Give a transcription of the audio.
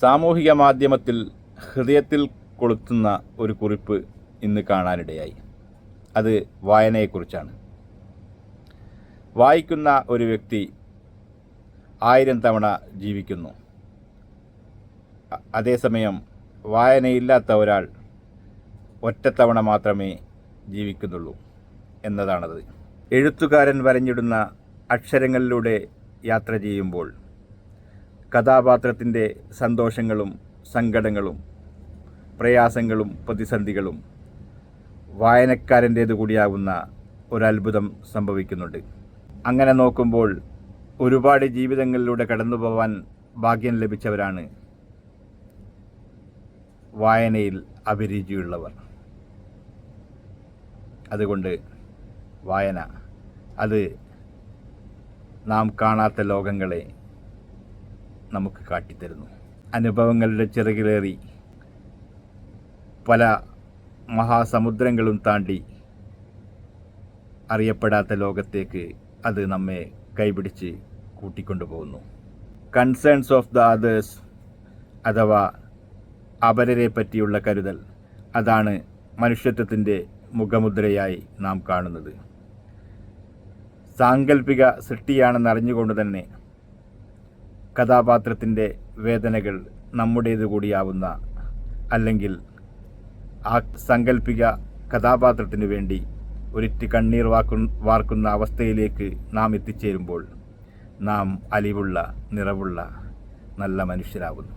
സാമൂഹിക മാധ്യമത്തിൽ ഹൃദയത്തിൽ കൊളുത്തുന്ന ഒരു കുറിപ്പ് ഇന്ന് കാണാനിടയായി. അത് വായനയെക്കുറിച്ചാണ്. വായിക്കുന്ന ഒരു വ്യക്തി 1000 തവണ ജീവിക്കുന്നു. അതേസമയം വായനയില്ലാത്ത ഒരാൾ ഒറ്റത്തവണ മാത്രമേ ജീവിക്കുന്നുള്ളൂ എന്നതാണത്. എഴുത്തുകാരൻ വരഞ്ഞിടുന്ന അക്ഷരങ്ങളിലൂടെ യാത്ര ചെയ്യുമ്പോൾ കഥാപാത്രത്തിൻ്റെ സന്തോഷങ്ങളും സങ്കടങ്ങളും പ്രയാസങ്ങളും പ്രതിസന്ധികളും വായനക്കാരൻ്റേതു കൂടിയാവുന്ന ഒരത്ഭുതം സംഭവിക്കുന്നുണ്ട്. അങ്ങനെ നോക്കുമ്പോൾ ഒരുപാട് ജീവിതങ്ങളിലൂടെ കടന്നു പോകാൻ ഭാഗ്യം ലഭിച്ചവരാണ് വായനയിൽ അഭിരുചിയുള്ളവർ. അതുകൊണ്ട് വായന അത് നാം കാണാത്ത ലോകങ്ങളെ നമുക്ക് കാട്ടിത്തരുന്നു. അനുഭവങ്ങളുടെ ചിറകിലേറി പല മഹാസമുദ്രങ്ങളും താണ്ടി അറിയപ്പെടാത്ത ലോകത്തേക്ക് അത് നമ്മെ കൈപിടിച്ച് കൂട്ടിക്കൊണ്ടുപോകുന്നു. കൺസേൺസ് ഓഫ് ദ അതേഴ്സ് അഥവാ അപരരെ പറ്റിയുള്ള കരുതൽ, അതാണ് മനുഷ്യത്വത്തിൻ്റെ മുഖമുദ്രയായി നാം കാണുന്നത്. സാങ്കല്പിക സൃഷ്ടിയാണെന്നറിഞ്ഞുകൊണ്ട് തന്നെ കഥാപാത്രത്തിൻ്റെ വേദനകൾ നമ്മുടേതു കൂടിയാവുന്ന, അല്ലെങ്കിൽ ആ സങ്കല്പിക കഥാപാത്രത്തിന് വേണ്ടി ഒരിറ്റ് കണ്ണീർ വാർക്കുന്ന അവസ്ഥയിലേക്ക് നാം എത്തിച്ചേരുമ്പോൾ നാം അലിവുള്ള, നിറവുള്ള നല്ല മനുഷ്യരാകുന്നു.